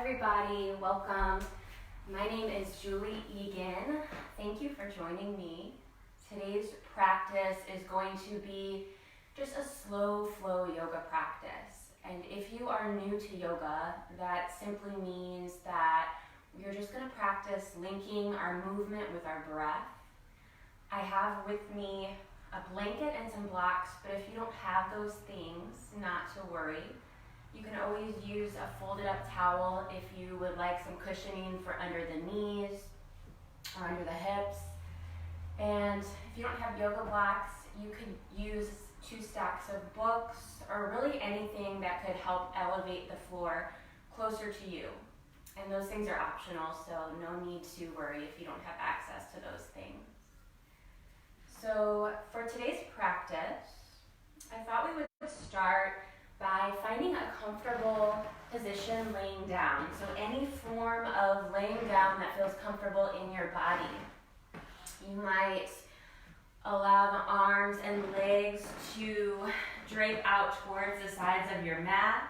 everybody, welcome. My name is Julie Eagan. Thank you for joining me. Today's practice is going to be just a slow flow yoga practice. And if you are new to yoga, that simply means that we're just going to practice linking our movement with our breath. I have with me a blanket and some blocks, but if you don't have those things, not to worry. You can always use a folded up towel if you would like some cushioning for under the knees or under the hips. And if you don't have yoga blocks, you could use 2 stacks of books or really anything that could help elevate the floor closer to you. And those things are optional, so no need to worry if you don't have access to those things. So for today's practice, I thought we would start by finding a comfortable position laying down. So any form of laying down that feels comfortable in your body. You might allow the arms and legs to drape out towards the sides of your mat.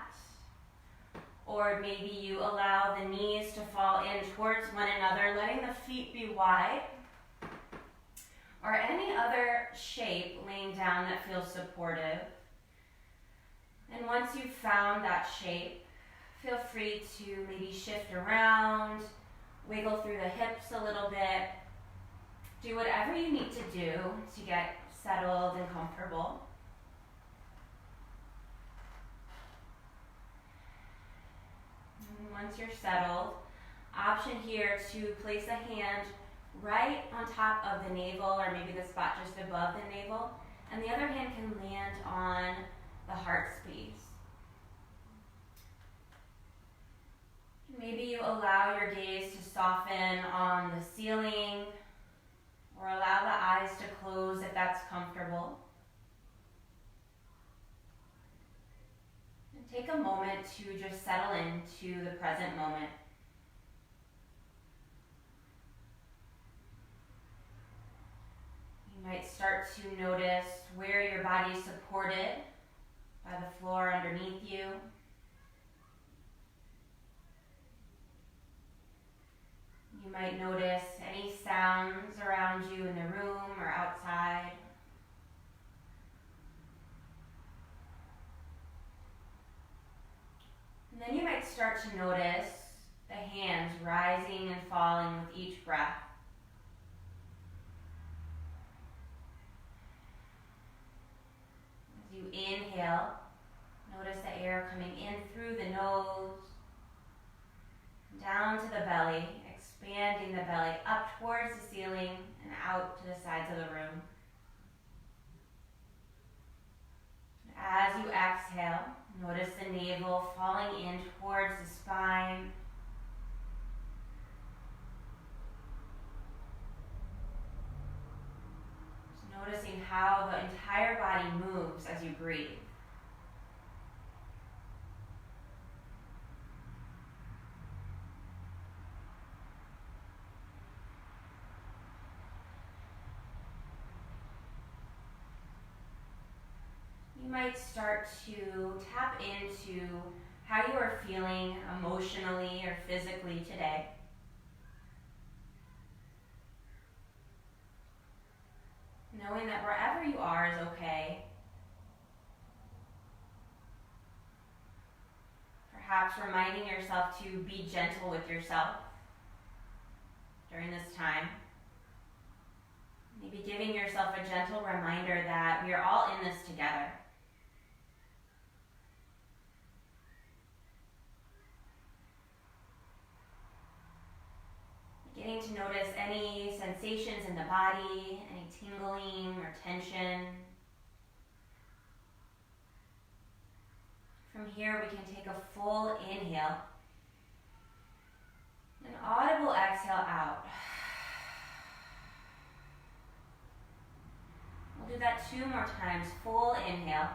Or maybe you allow the knees to fall in towards one another, letting the feet be wide. Or any other shape laying down that feels supportive. And once you've found that shape, feel free to maybe shift around, wiggle through the hips a little bit. Do whatever you need to do to get settled and comfortable. And once you're settled, option here to place a hand right on top of the navel, or maybe the spot just above the navel, and the other hand can land on the heart space. Maybe you allow your gaze to soften on the ceiling, or allow the eyes to close if that's comfortable. And take a moment to just settle into the present moment. You might start to notice where your body is supported by the floor underneath you. You might notice any sounds around you in the room or outside. And then you might start to notice the hands rising and falling with each breath. As you inhale, notice the air coming in through the nose, down to the belly, expanding the belly up towards the ceiling and out to the sides of the room. As you exhale, notice the navel falling in towards the spine. Just noticing how the entire body moves as you breathe. You might start to tap into how you are feeling emotionally or physically today. Knowing that wherever you are is okay. Perhaps reminding yourself to be gentle with yourself during this time. Maybe giving yourself a gentle reminder that we are all in this together. Beginning to notice any sensations in the body, any tingling or tension. From here, we can take a full inhale, an audible exhale out. We'll do that 2 more times. Full inhale,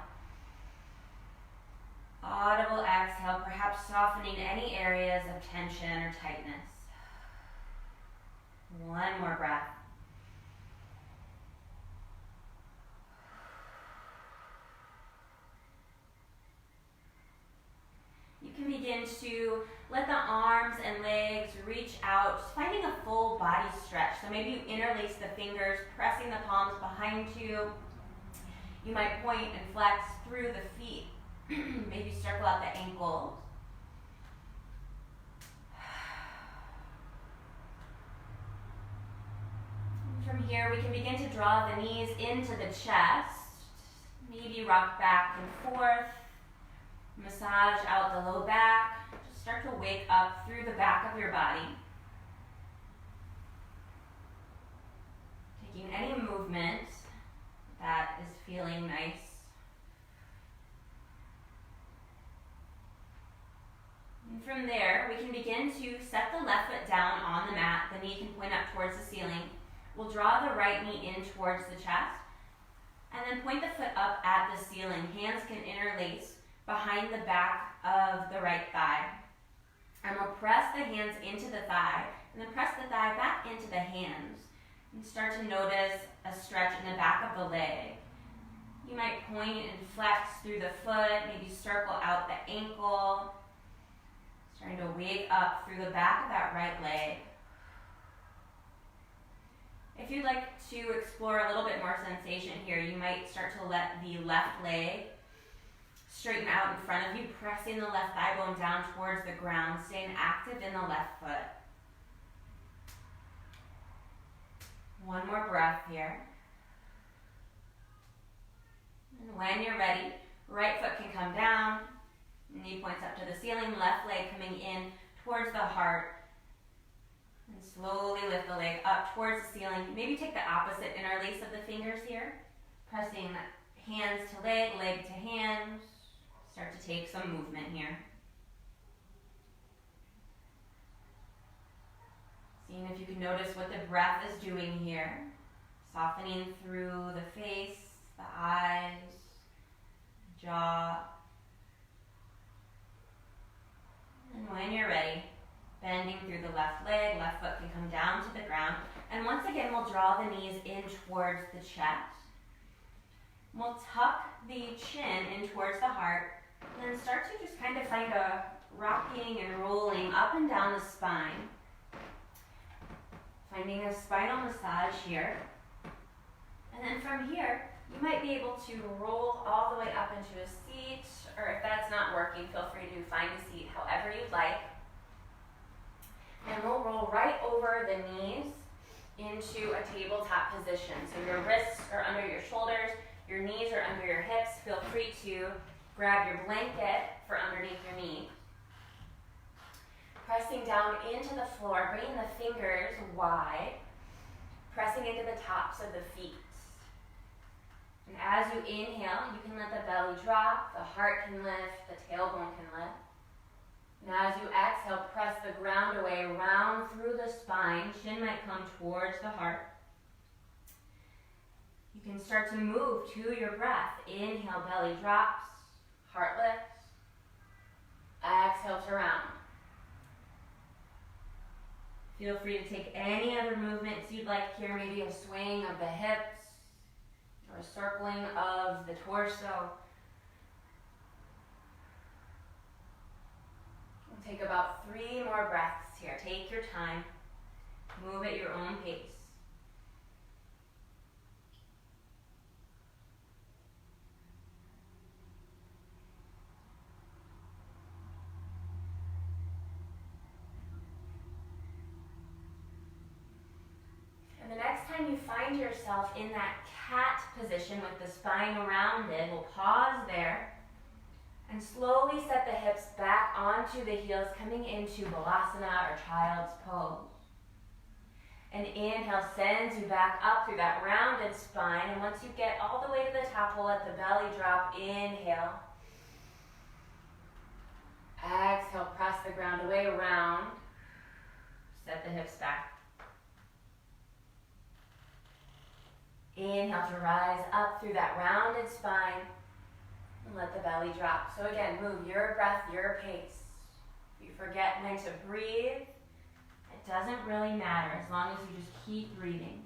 audible exhale, perhaps softening any areas of tension or tightness. 1 more breath. You can begin begin to let the arms and legs reach out, just finding a full body stretch. So maybe you interlace the fingers, pressing the palms behind you. You might point and flex through the feet. Maybe circle out the ankles. From here, we can begin to draw the knees into the chest. Maybe rock back and forth. Massage out the low back. Just start to wake up through the back of your body. Taking any movement that is feeling nice. And from there, we can begin to set the left foot down on the mat. The knee can point up towards the ceiling. We'll draw the right knee in towards the chest. And then point the foot up at the ceiling. Hands can interlace behind the back of the right thigh. And we'll press the hands into the thigh, and then press the thigh back into the hands. And start to notice a stretch in the back of the leg. You might point and flex through the foot, maybe circle out the ankle. Starting to wake up through the back of that right leg. If you'd like to explore a little bit more sensation here, you might start to let the left leg straighten out in front of you, pressing the left thigh bone down towards the ground, staying active in the left foot. One more breath here. And when you're ready, right foot can come down, knee points up to the ceiling, left leg coming in towards the heart. And slowly lift the leg up towards the ceiling. Maybe take the opposite interlace of the fingers here. Pressing hands to leg, leg to hands. Start to take some movement here. Seeing if you can notice what the breath is doing here. Softening through the face, the eyes, jaw. And when you're ready, bending through the left leg, left foot can come down to the ground. And once again, we'll draw the knees in towards the chest. We'll tuck the chin in towards the heart, and then start to just kind of find a rocking and rolling up and down the spine. Finding a spinal massage here. And then from here, you might be able to roll all the way up into a seat, or if that's not working, feel free to find a seat however you'd like. And we'll roll right over the knees into a tabletop position. So your wrists are under your shoulders, your knees are under your hips. Feel free to grab your blanket for underneath your knee. Pressing down into the floor, bringing the fingers wide, pressing into the tops of the feet. And as you inhale, you can let the belly drop, the heart can lift, the tailbone can lift. And as you exhale, press the ground away, round through the spine. Chin might come towards the heart. You can start to move to your breath. Inhale, belly drops, heart lifts. Exhale to round. Feel free to take any other movements you'd like here, maybe a swing of the hips or a circling of the torso. Take about 3 more breaths here. Take your time. Move at your own pace. And the next time you find yourself in that cat position with the spine rounded, we'll pause there. And slowly set the hips back onto the heels, coming into Balasana or Child's Pose. And inhale sends you back up through that rounded spine. And once you get all the way to the top, we'll let the belly drop. Inhale. Exhale, press the ground away, round. Set the hips back. Inhale to rise up through that rounded spine. And let the belly drop. So again, move your breath, your pace. If you forget when to breathe, it doesn't really matter as long as you just keep breathing.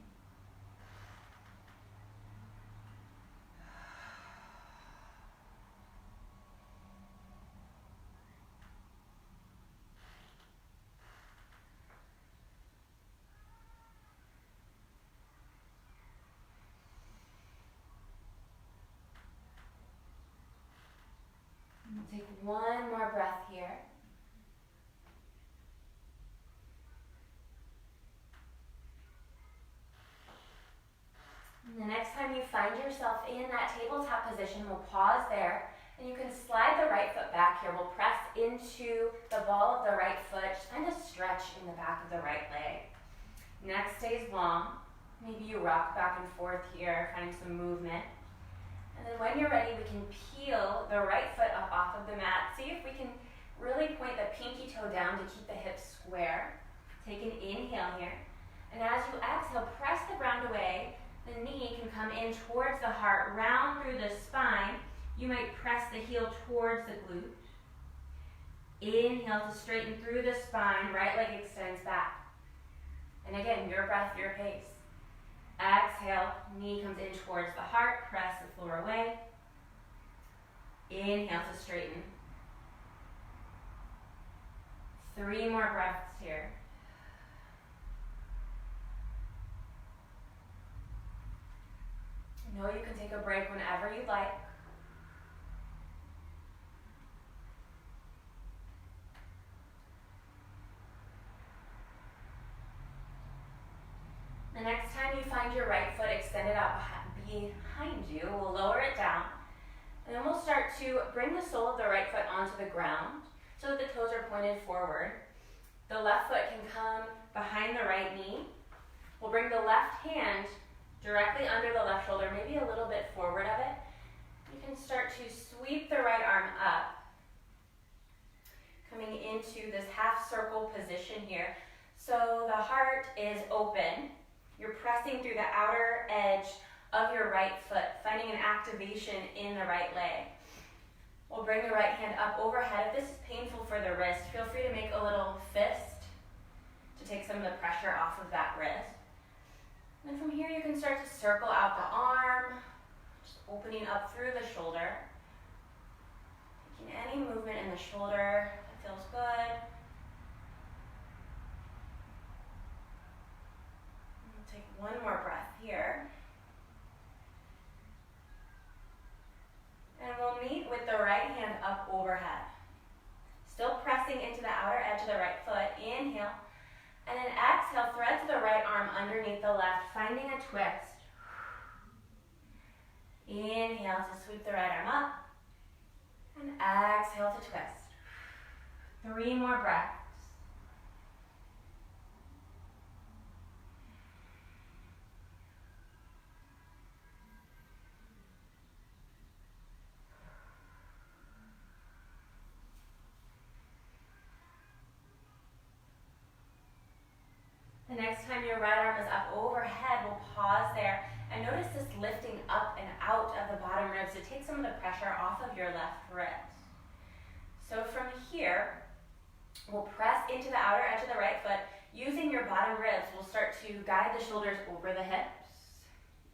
Take one more breath here. And the next time you find yourself in that tabletop position, we'll pause there. And you can slide the right foot back here. We'll press into the ball of the right foot. Just find a stretch in the back of the right leg. Neck stays long. Maybe you rock back and forth here, finding some movement. And then when you're ready, we can peel the right foot up off of the mat. See if we can really point the pinky toe down to keep the hips square. Take an inhale here. And as you exhale, press the ground away. The knee can come in towards the heart, round through the spine. You might press the heel towards the glute. Inhale to straighten through the spine, right leg extends back. And again, your breath, your pace. Exhale, knee comes in towards the heart, press the floor away. Inhale to straighten. 3 more breaths here. Know you can take a break whenever you'd like. The next time you find your right foot extended out behind you, we'll lower it down. And then we'll start to bring the sole of the right foot onto the ground so that the toes are pointed forward. The left foot can come behind the right knee. We'll bring the left hand directly under the left shoulder, maybe a little bit forward of it. You can start to sweep the right arm up, coming into this half circle position here. So the heart is open. You're pressing through the outer edge of your right foot, finding an activation in the right leg. We'll bring the right hand up overhead. If this is painful for the wrist, feel free to make a little fist to take some of the pressure off of that wrist. And from here you can start to circle out the arm, just opening up through the shoulder. Taking any movement in the shoulder that feels good. We'll take one more breath here. And we'll meet with the right hand up overhead. Still pressing into the outer edge of the right foot. Inhale. And then exhale, thread to the right arm underneath the left, finding a twist. Inhale to sweep the right arm up. And exhale to twist. 3 more breaths. The next time your right arm is up overhead, we'll pause there and notice this lifting up and out of the bottom ribs to take some of the pressure off of your left wrist. So from here, we'll press into the outer edge of the right foot. Using your bottom ribs, we'll start to guide the shoulders over the hips.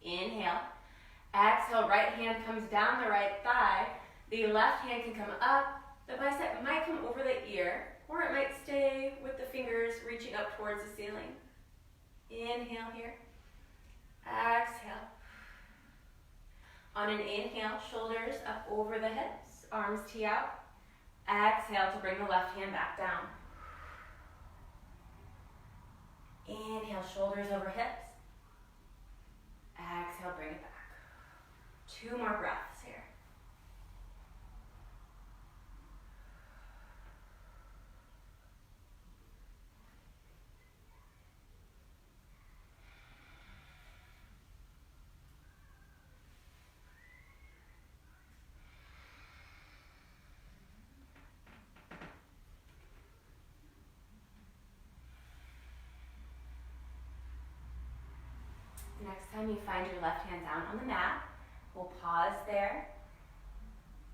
Inhale. Exhale, right hand comes down the right thigh. The left hand can come up. The bicep might come over the ear, or it might stay with the fingers reaching up towards the ceiling. Inhale here. Exhale. On an inhale, shoulders up over the hips, arms tee out. Exhale to bring the left hand back down. Inhale, shoulders over hips. Exhale, bring it back. 2 more breaths here. Next time you find your left hand down on the mat, we'll pause there.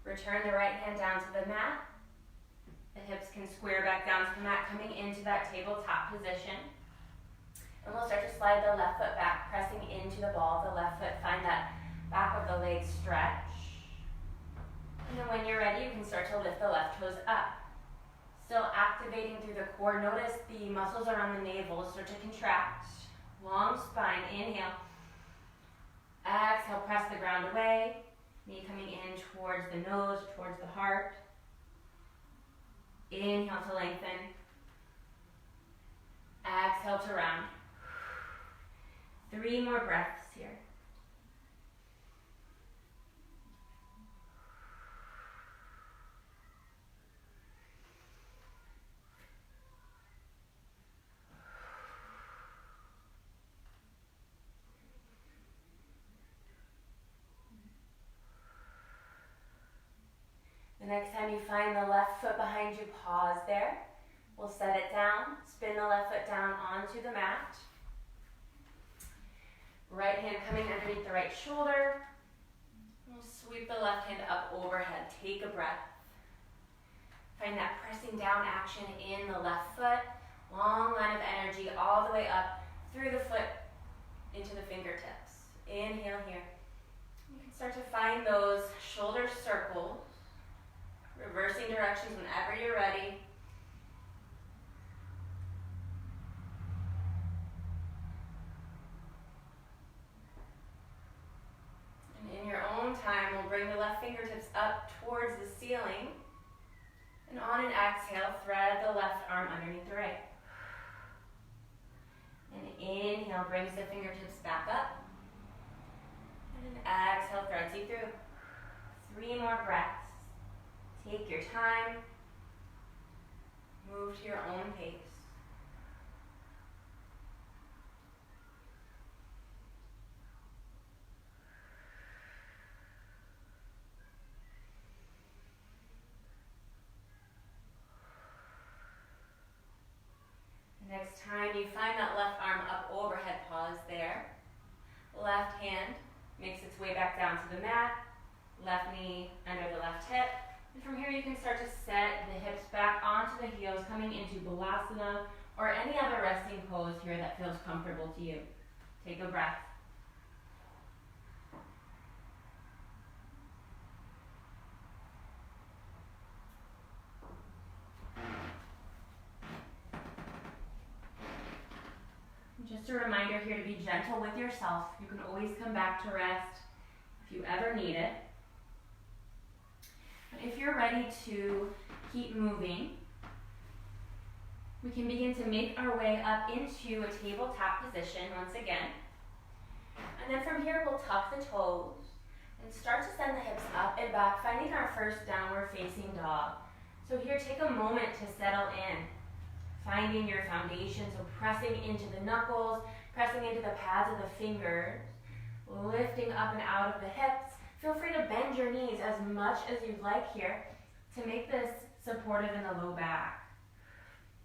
Return the right hand down to the mat. The hips can square back down to the mat, coming into that tabletop position. And we'll start to slide the left foot back, pressing into the ball of the left foot. Find that back of the leg stretch. And then when you're ready, you can start to lift the left toes up. Still activating through the core. Notice the muscles around the navel start to contract. Long spine, inhale. Exhale, press the ground away. Knee coming in towards the nose, towards the heart. Inhale to lengthen. Exhale to round. 3 more breaths here. The next time you find the left foot behind you, pause there. We'll set it down, spin the left foot down onto the mat. Right hand coming underneath the right shoulder. We'll sweep the left hand up overhead. Take a breath. Find that pressing down action in the left foot. Long line of energy all the way up through the foot into the fingertips. Inhale here. You can start to find those shoulder circles. Reversing directions whenever you're ready. And in your own time, we'll bring the left fingertips up towards the ceiling. And on an exhale, thread the left arm underneath the right. And inhale, brings the fingertips back up. And an exhale, threads you through. 3 more breaths. Take your time. Move to your own pace. Next time you find that left arm up overhead, pause there. Left hand makes its way back down to the mat. Left knee under the left hip. And from here you can start to set the hips back onto the heels, coming into Balasana or any other resting pose here that feels comfortable to you. Take a breath. Just a reminder here to be gentle with yourself. You can always come back to rest if you ever need it. But if you're ready to keep moving, we can begin to make our way up into a tabletop position once again. And then from here, we'll tuck the toes and start to send the hips up and back, finding our first downward facing dog. So here, take a moment to settle in, finding your foundation, so pressing into the knuckles, pressing into the pads of the fingers, lifting up and out of the hips. Feel free to bend your knees as much as you'd like here to make this supportive in the low back.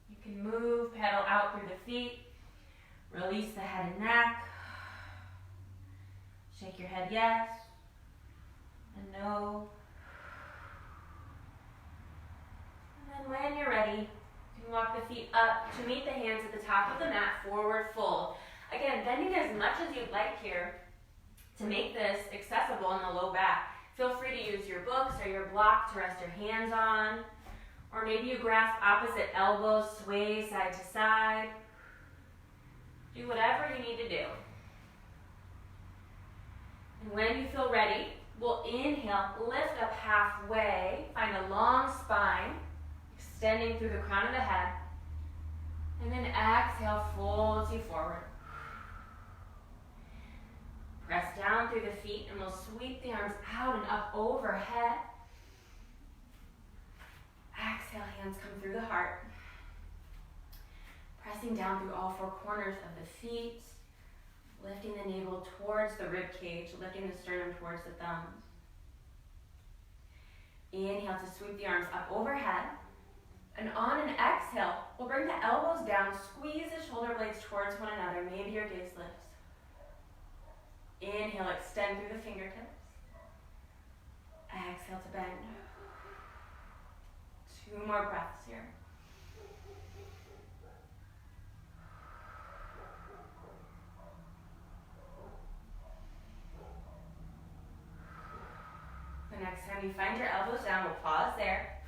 You can move, pedal out through the feet, release the head and neck, shake your head yes and no. And then when you're ready, you can walk the feet up to meet the hands at the top of the mat, forward fold. Again, bending as much as you'd like here to make this accessible in the low back. Feel free to use your books or your block to rest your hands on. Or maybe you grasp opposite elbows, sway side to side. Do whatever you need to do. And when you feel ready, we'll inhale, lift up halfway, find a long spine, extending through the crown of the head. And then exhale, folds you forward. Press down through the feet and we'll sweep the arms out and up overhead. Exhale, hands come through the heart. Pressing down through all 4 corners of the feet. Lifting the navel towards the rib cage, lifting the sternum towards the thumbs. Inhale to sweep the arms up overhead. And on an exhale, we'll bring the elbows down, squeeze the shoulder blades towards one another. Maybe your gaze lifts. Inhale, extend through the fingertips. Exhale to bend. 2 more breaths here. The next time you find your elbows down, we'll pause there.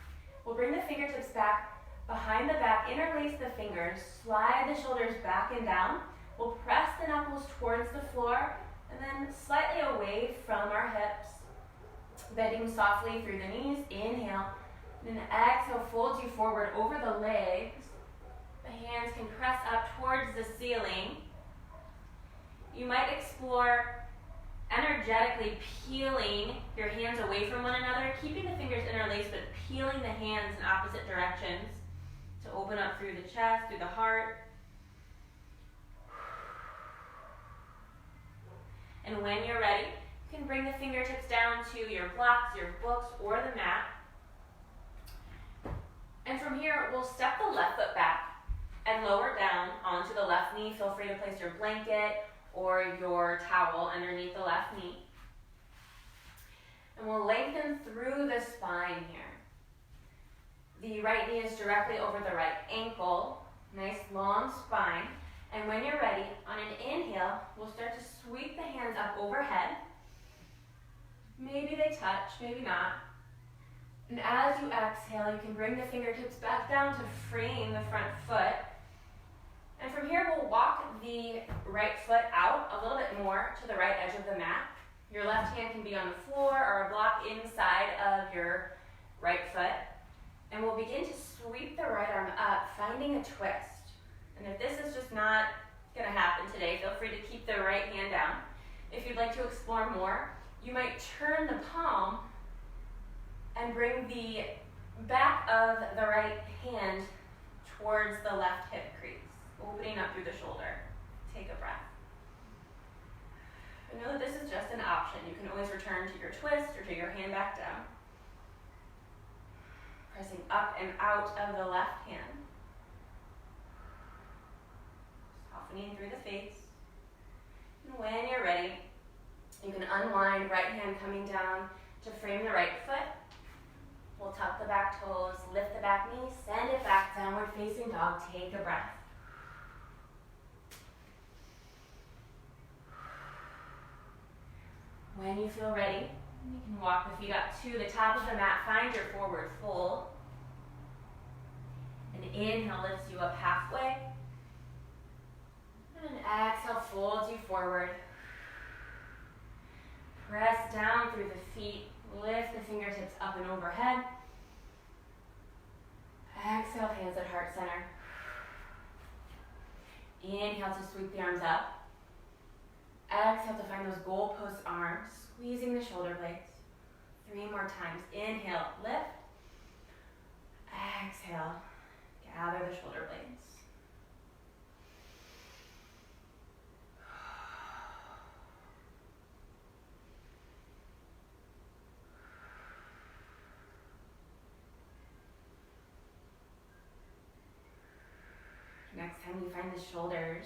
We'll bring the fingertips back behind the back, interlace the fingers, slide the shoulders back and down. We'll press the knuckles towards the floor and then slightly away from our hips, bending softly through the knees. Inhale. And exhale, folds you forward over the legs. The hands can press up towards the ceiling. You might explore energetically peeling your hands away from one another, keeping the fingers interlaced, but peeling the hands in opposite directions to open up through the chest, through the heart. And when you're ready, you can bring the fingertips down to your blocks, your books, or the mat. And from here, we'll step the left foot back and lower down onto the left knee. Feel free to place your blanket or your towel underneath the left knee. And we'll lengthen through the spine here. The right knee is directly over the right ankle. Nice long spine. And when you're ready, on an inhale, we'll start to sweep the hands up overhead. Maybe they touch, maybe not. And as you exhale, you can bring the fingertips back down to frame the front foot. And from here, we'll walk the right foot out a little bit more to the right edge of the mat. Your left hand can be on the floor or a block inside of your right foot. And we'll begin to sweep the right arm up, finding a twist. And if this is just not going to happen today, feel free to keep the right hand down. If you'd like to explore more, you might turn the palm and bring the back of the right hand towards the left hip crease, opening up through the shoulder. Take a breath. But know that this is just an option. You can always return to your twist or to your hand back down. Pressing up and out of the left hand. Softening through the face. And when you're ready, you can unwind, right hand coming down to frame the right foot. We'll tuck the back toes, lift the back knee, send it back, downward facing dog. Take a breath. When you feel ready, you can walk the feet up to the top of the mat, find your forward fold. An inhale lifts you up halfway. And an exhale folds you forward. Press down through the feet, lift the fingertips up and overhead. Exhale, hands at heart center. Inhale to sweep the arms up. Exhale to find those goalpost arms, squeezing the shoulder blades. 3 more times. Inhale, lift. Exhale, gather the shoulder blades. Next time you find the shoulders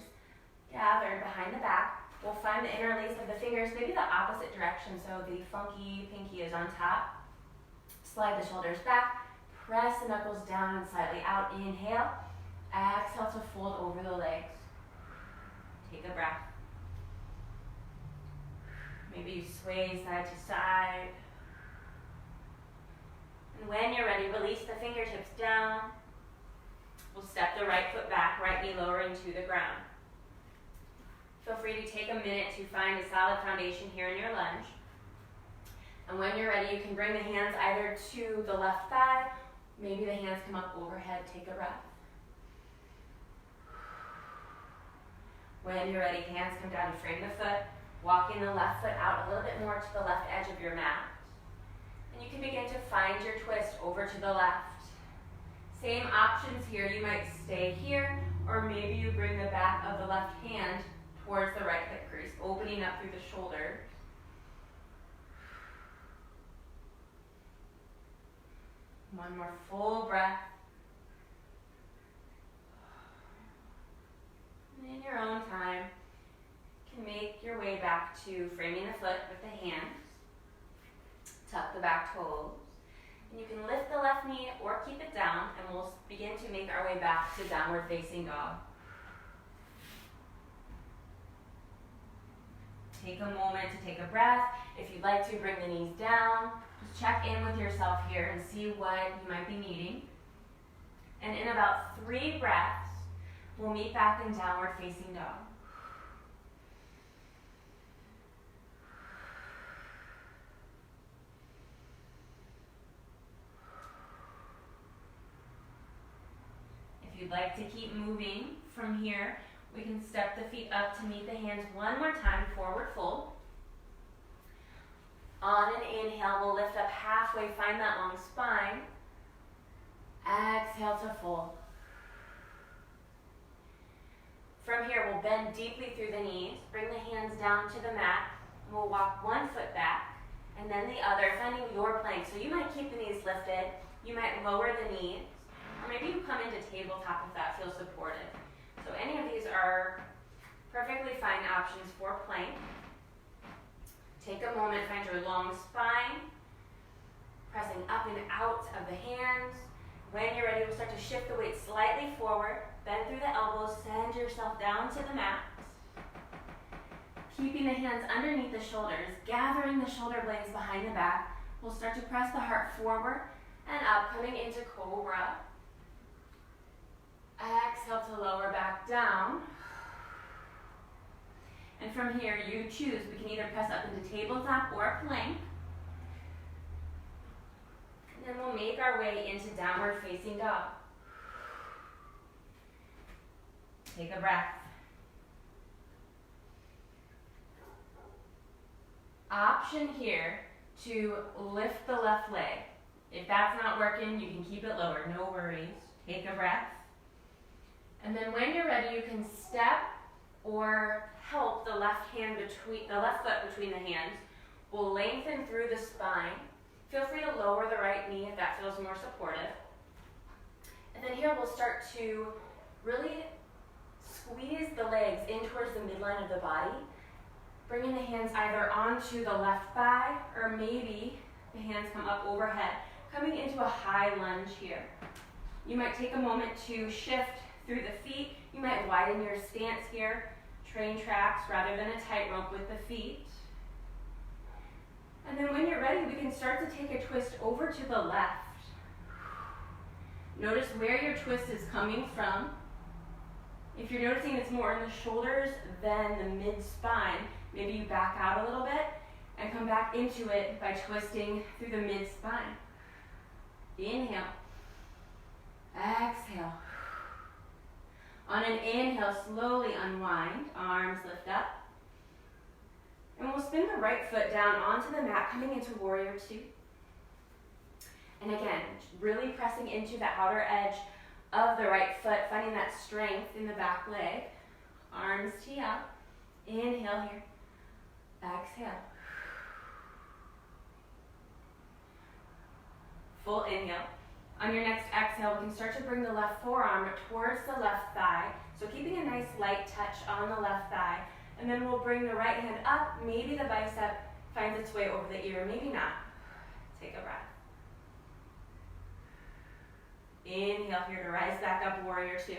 gathered behind the back, we'll find the interlace of the fingers, maybe the opposite direction, so the funky pinky is on top. Slide the shoulders back, press the knuckles down and slightly out. Inhale, exhale to fold over the legs. Take a breath. Maybe you sway side to side. And when you're ready, release the fingertips down. We'll step the right foot back, right knee lowering to the ground. Feel free to take a minute to find a solid foundation here in your lunge. And when you're ready, you can bring the hands either to the left thigh, maybe the hands come up overhead. Take a breath. When you're ready, hands come down to frame the foot, walking the left foot out a little bit more to the left edge of your mat. And you can begin to find your twist over to the left. Same options here. You might stay here, or maybe you bring the back of the left hand towards the right hip crease, opening up through the shoulders. One more full breath. And in your own time, you can make your way back to framing the foot with the hands. Tuck the back toes. And you can lift the left knee or keep it down, and we'll begin to make our way back to downward facing dog. Take a moment to take a breath. If you'd like to, bring the knees down. Just check in with yourself here and see what you might be needing. And in about 3 breaths, we'll meet back in downward facing dog. you'd like to keep moving from here, we can step the feet up to meet the hands one more time, forward fold. On an inhale, we'll lift up halfway, find that long spine. Exhale to fold. From here, we'll bend deeply through the knees, bring the hands down to the mat, and we'll walk one foot back, and then the other, finding your plank. So you might keep the knees lifted, you might lower the knees, or maybe you come into tabletop if that feels supportive. So any of these are perfectly fine options for plank. Take a moment, find your long spine, pressing up and out of the hands. When you're ready, we'll start to shift the weight slightly forward, bend through the elbows, send yourself down to the mat. Keeping the hands underneath the shoulders, gathering the shoulder blades behind the back, we'll start to press the heart forward and up, coming into cobra. Exhale to lower back down. And from here, you choose. We can either press up into tabletop or plank. And then we'll make our way into downward facing dog. Take a breath. Option here to lift the left leg. If that's not working, you can keep it lower, no worries. Take a breath. And then when you're ready, you can step or help the left foot between the hands. We'll lengthen through the spine. Feel free to lower the right knee if that feels more supportive. And then here we'll start to really squeeze the legs in towards the midline of the body, bringing the hands either onto the left thigh or maybe the hands come up overhead, coming into a high lunge here. You might take a moment to shift through the feet. You might widen your stance here, train tracks rather than a tightrope with the feet. And then when you're ready, we can start to take a twist over to the left. Notice where your twist is coming from. If you're noticing it's more in the shoulders than the mid-spine, maybe you back out a little bit and come back into it by twisting through the mid-spine. Inhale. Exhale. On an inhale, slowly unwind, arms lift up. And we'll spin the right foot down onto the mat, coming into warrior two. And again, really pressing into the outer edge of the right foot, finding that strength in the back leg. Arms tee up. Inhale here. Exhale. Full inhale. On your next exhale, we can start to bring the left forearm towards the left thigh. So keeping a nice light touch on the left thigh. And then we'll bring the right hand up. Maybe the bicep finds its way over the ear, maybe not. Take a breath. Inhale here to rise back up, warrior two.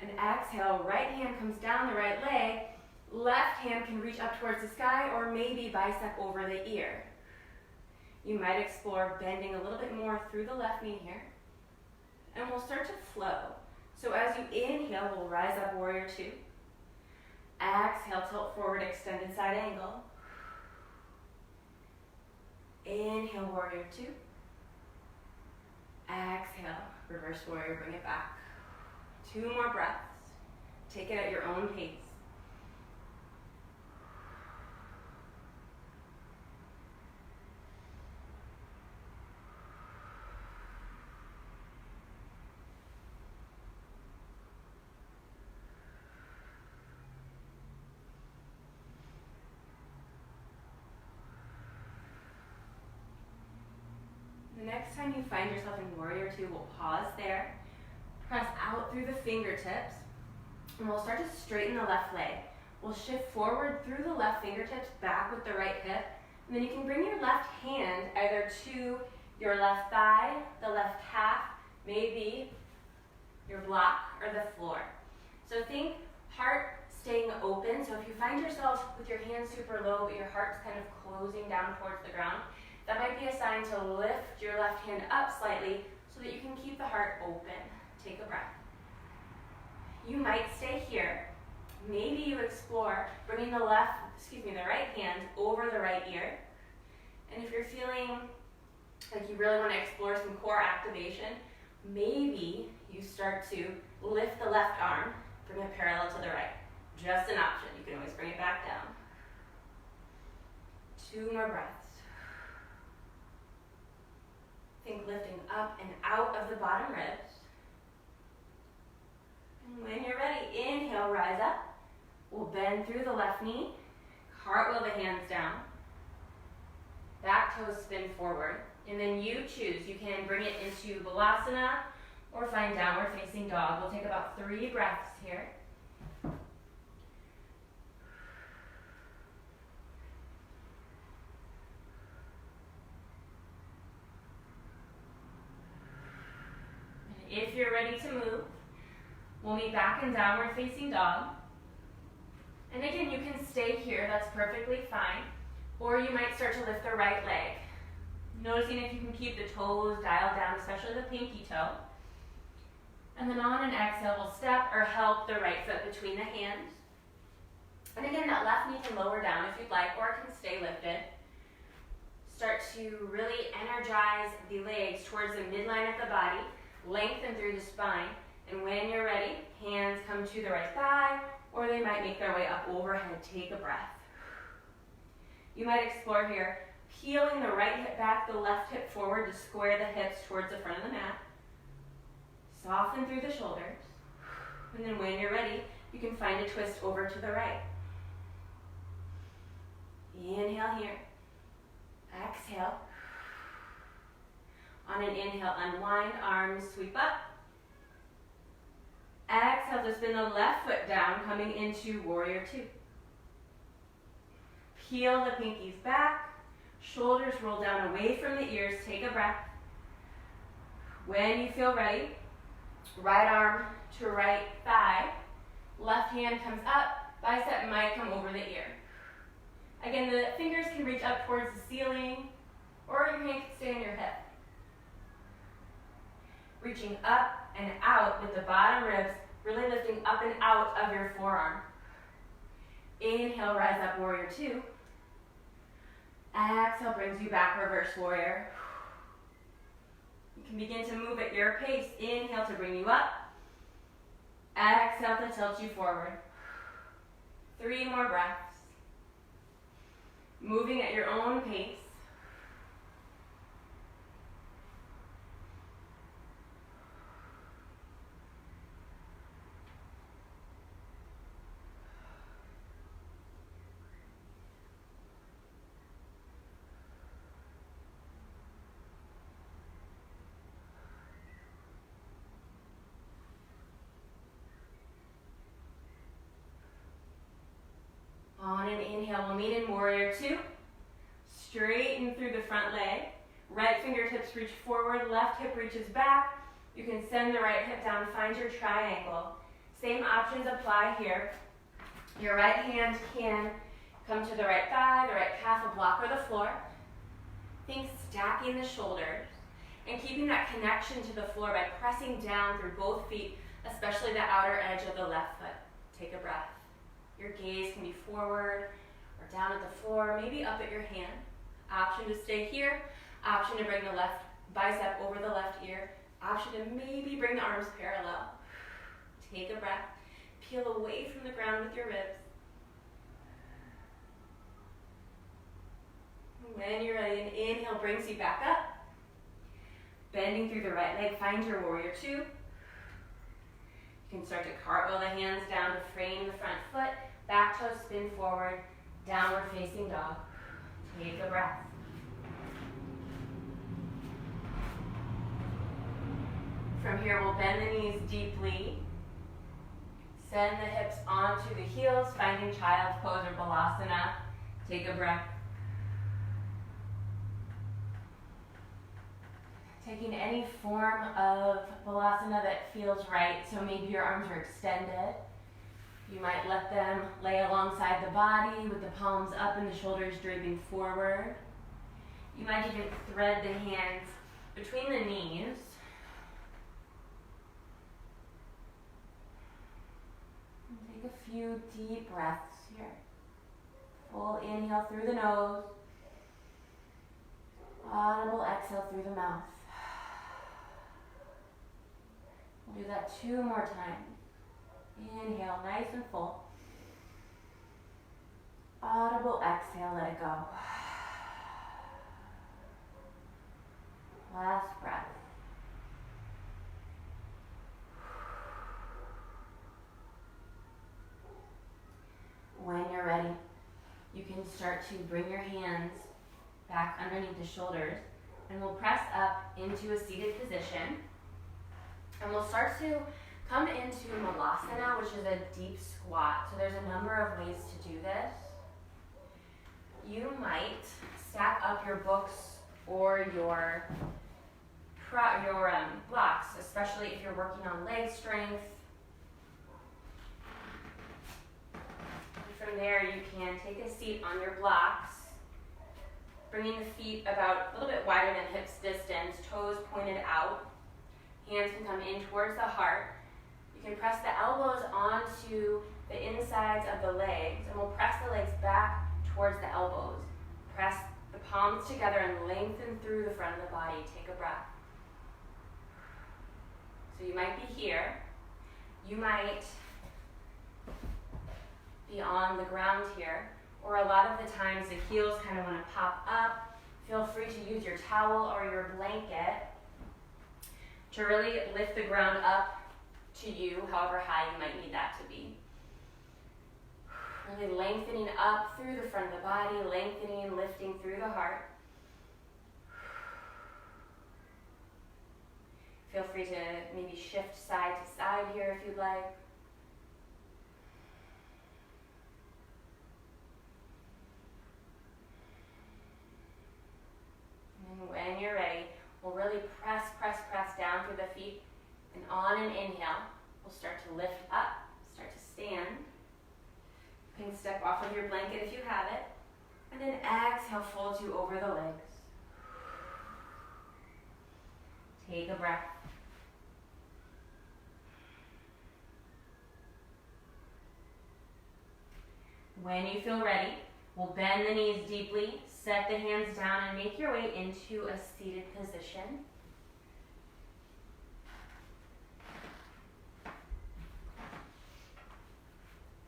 And exhale, right hand comes down the right leg. Left hand can reach up towards the sky or maybe bicep over the ear. You might explore bending a little bit more through the left knee here. And we'll start to flow. So as you inhale, we'll rise up, warrior two. Exhale, tilt forward, extended side angle. Inhale, warrior two. Exhale, reverse warrior, bring it back. 2 more breaths. Take it at your own pace. The next time you find yourself in warrior two, we'll pause there, press out through the fingertips, and we'll start to straighten the left leg. We'll shift forward through the left fingertips, back with the right hip, and then you can bring your left hand either to your left thigh, the left calf, maybe your block, or the floor. So think heart staying open. So if you find yourself with your hands super low, but your heart's kind of closing down towards the ground, that might be a sign to lift your left hand up slightly so that you can keep the heart open. Take a breath. You might stay here. Maybe you explore bringing the right hand over the right ear. And if you're feeling like you really want to explore some core activation, Maybe you start to lift the left arm, bring it parallel to the right. Just an option. You can always bring it back down. 2 more breaths. Think lifting up and out of the bottom ribs. And when you're ready, inhale, rise up. We'll bend through the left knee, cartwheel the hands down. Back toes spin forward. And then you choose. You can bring it into Balasana or find downward facing dog. We'll take about 3 breaths here. If you're ready to move, we'll meet back in downward facing dog. And again, you can stay here, that's perfectly fine. Or you might start to lift the right leg. Noticing if you can keep the toes dialed down, especially the pinky toe. And then on an exhale, we'll step or help the right foot between the hands. And again, that left knee can lower down if you'd like, or it can stay lifted. Start to really energize the legs towards the midline of the body. Lengthen through the spine, and when you're ready, hands come to the right thigh, or they might make their way up overhead. Take a breath. You might explore here, peeling the right hip back, the left hip forward to square the hips towards the front of the mat. Soften through the shoulders, and then when you're ready, you can find a twist over to the right. Inhale here. Exhale. On an inhale, unwind, arms sweep up. Exhale to spin the left foot down, coming into warrior 2. Peel the pinkies back, shoulders roll down away from the ears, take a breath. When you feel ready, right arm to right thigh, left hand comes up, bicep might come over the ear. Again, the fingers can reach up towards the ceiling, or your hand can stay on your hip. Reaching up and out with the bottom ribs, really lifting up and out of your forearm. Inhale, rise up, warrior 2. Exhale brings you back, reverse warrior. You can begin to move at your pace. Inhale to bring you up. Exhale to tilt you forward. 3 more breaths. Moving at your own pace. On an inhale, we'll meet in warrior 2. Straighten through the front leg. Right fingertips reach forward, left hip reaches back. You can send the right hip down, find your triangle. Same options apply here. Your right hand can come to the right thigh, the right calf will block or the floor. Think stacking the shoulders and keeping that connection to the floor by pressing down through both feet, especially the outer edge of the left foot. Take a breath. Your gaze can be forward or down at the floor, maybe up at your hand. Option to stay here. Option to bring the left bicep over the left ear. Option to maybe bring the arms parallel. Take a breath. Peel away from the ground with your ribs. When you're ready, an inhale brings you back up. Bending through the right leg, find your warrior 2. You can start to cartwheel the hands down to frame the front foot. Back toes spin forward, downward facing dog. Take a breath. From here, we'll bend the knees deeply. Send the hips onto the heels, finding child's pose or balasana. Take a breath. Taking any form of balasana that feels right. So maybe your arms are extended. You might let them lay alongside the body with the palms up and the shoulders draping forward. You might even thread the hands between the knees. And take a few deep breaths here. Full inhale through the nose. Audible exhale through the mouth. We'll do that 2 more times. Inhale, nice and full. Audible exhale, let it go. Last breath. When you're ready, you can start to bring your hands back underneath the shoulders, and we'll press up into a seated position. And we'll start to come into Malasana, which is a deep squat. So there's a number of ways to do this. You might stack up your books or your blocks, especially if you're working on leg strength. And from there, you can take a seat on your blocks, bringing the feet about a little bit wider than hips distance, toes pointed out. Hands can come in towards the heart. You can press the elbows onto the insides of the legs, and we'll press the legs back towards the elbows. Press the palms together and lengthen through the front of the body. Take a breath. So you might be here. You might be on the ground here, or a lot of the times the heels kind of want to pop up. Feel free to use your towel or your blanket to really lift the ground up to you, however high you might need that to be. Really lengthening up through the front of the body, lengthening, lifting through the heart. Feel free to maybe shift side to side here if you'd like. And when you're ready, we'll really press down through the feet. And on an inhale, we'll start to lift up, start to stand. You can step off of your blanket if you have it. And then exhale, fold you over the legs. Take a breath. When you feel ready, we'll bend the knees deeply, set the hands down, and make your way into a seated position.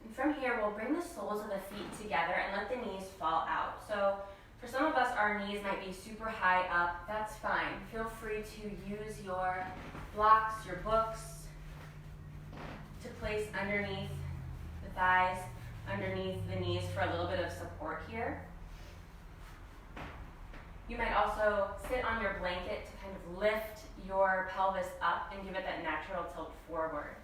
And from here, we'll bring the soles of the feet together and let the knees fall out. So for some of us, our knees might be super high up. That's fine. Feel free to use your blocks, your books, to place underneath the thighs, underneath the knees for a little bit of support here. You might also sit on your blanket to kind of lift your pelvis up and give it that natural tilt forward.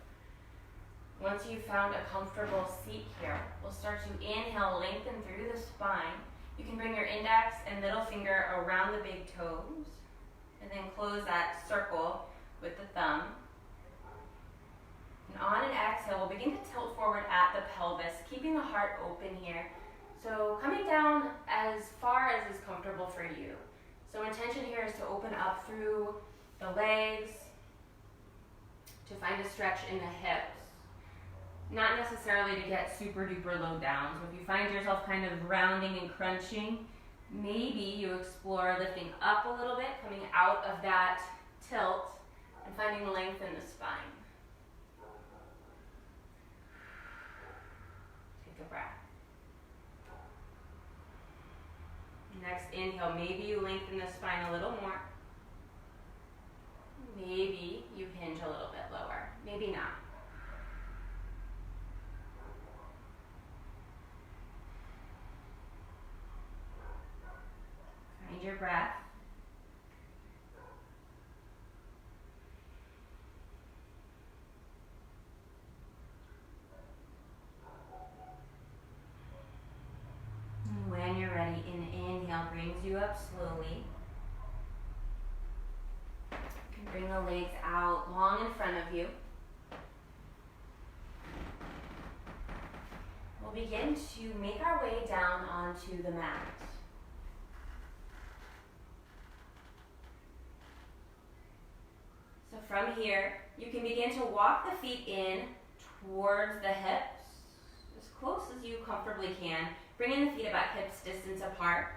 Once you've found a comfortable seat here, we'll start to inhale, lengthen through the spine. You can bring your index and middle finger around the big toes, and then close that circle with the thumb. And on an exhale, we'll begin to tilt forward at the pelvis, keeping the heart open here. So coming down as far as is comfortable for you. So intention here is to open up through the legs, to find a stretch in the hips. Not necessarily to get super duper low down. So if you find yourself kind of rounding and crunching, maybe you explore lifting up a little bit, coming out of that tilt, and finding length in the spine. Take a breath. Next inhale, maybe you lengthen the spine a little more. Maybe you hinge a little bit lower. Maybe not. Find your breath. And when you're ready, an inhale brings you up slowly. You can bring the legs out long in front of you. We'll begin to make our way down onto the mat. So from here, you can begin to walk the feet in towards the hips, as close as you comfortably can, bringing the feet about hips distance apart.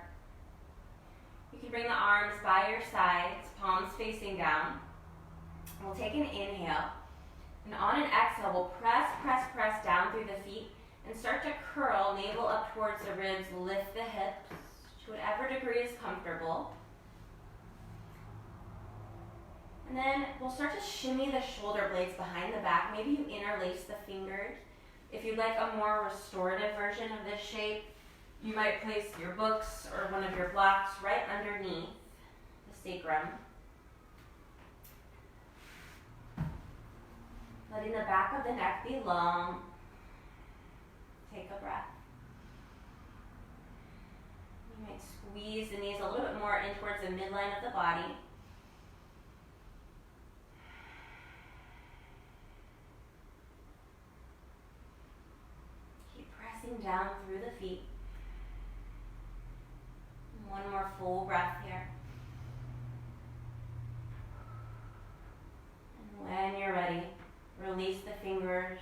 You can bring the arms by your sides, palms facing down. We'll take an inhale, And on an exhale, we'll press, press, press down through the feet and start to curl, navel up towards the ribs, lift the hips to whatever degree is comfortable. And then we'll start to shimmy the shoulder blades behind the back. Maybe you interlace the fingers. If you'd like a more restorative version of this shape, you might place your books or one of your blocks right underneath the sacrum. Letting the back of the neck be long. Take a breath. You might squeeze the knees a little bit more in towards the midline of the body. Keep pressing down through the feet. One more full breath here. And when you're ready, release the fingers.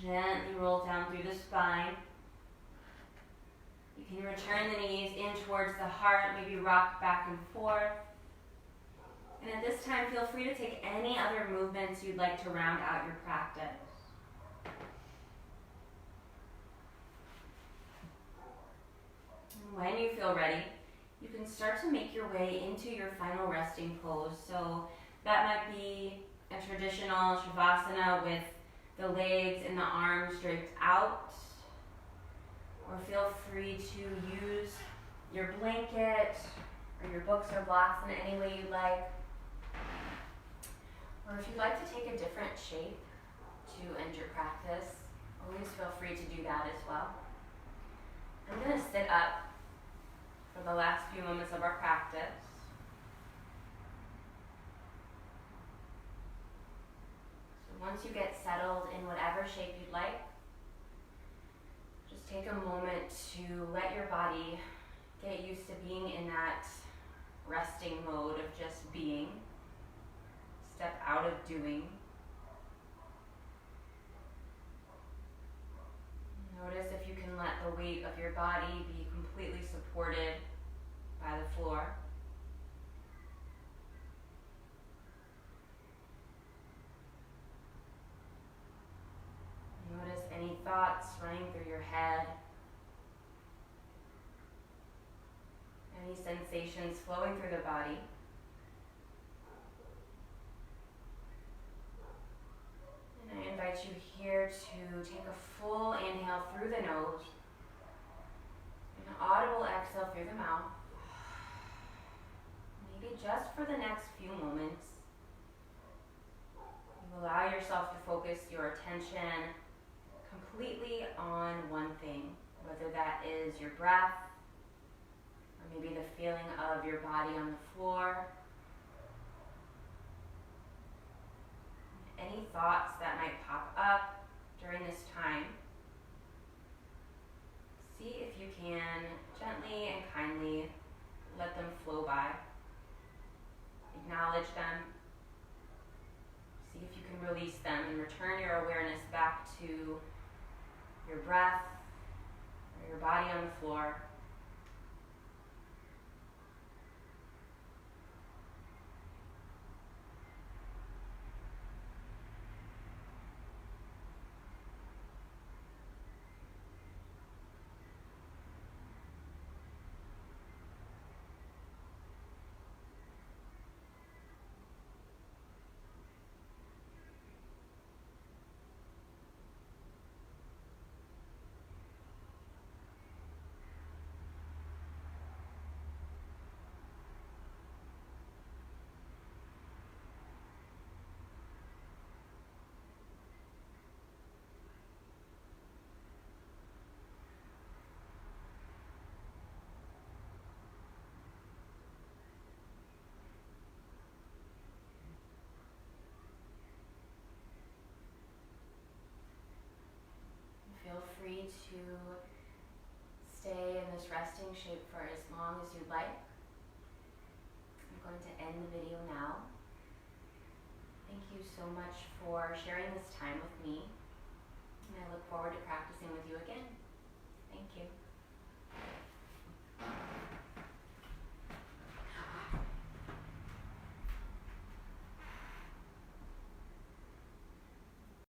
Gently roll down through the spine. You can return the knees in towards the heart, maybe rock back and forth. And at this time, feel free to take any other movements you'd like to round out your practice. And when you feel ready, you can start to make your way into your final resting pose. So that might be a traditional Shavasana with the legs and the arms draped out. Or feel free to use your blanket or your books or blocks in any way you like. Or if you'd like to take a different shape to end your practice, always feel free to do that as well. I'm going to sit up for the last few moments of our practice. Once you get settled in whatever shape you'd like, just take a moment to let your body get used to being in that resting mode of just being. Step out of doing. Notice if you can let the weight of your body be completely supported by the floor. Notice any thoughts running through your head, any sensations flowing through the body. And I invite you here to take a full inhale through the nose, an audible exhale through the mouth, maybe just for the next few moments. You allow yourself to focus your attention completely on one thing, whether that is your breath, or maybe the feeling of your body on the floor. Any thoughts that might pop up during this time, see if you can gently and kindly let them flow by. Acknowledge them. See if you can release them and return your awareness back to your breath or your body on the floor. Feel free to stay in this resting shape for as long as you'd like. I'm going to end the video now. Thank you so much for sharing this time with me, and I look forward to practicing with you again. Thank you.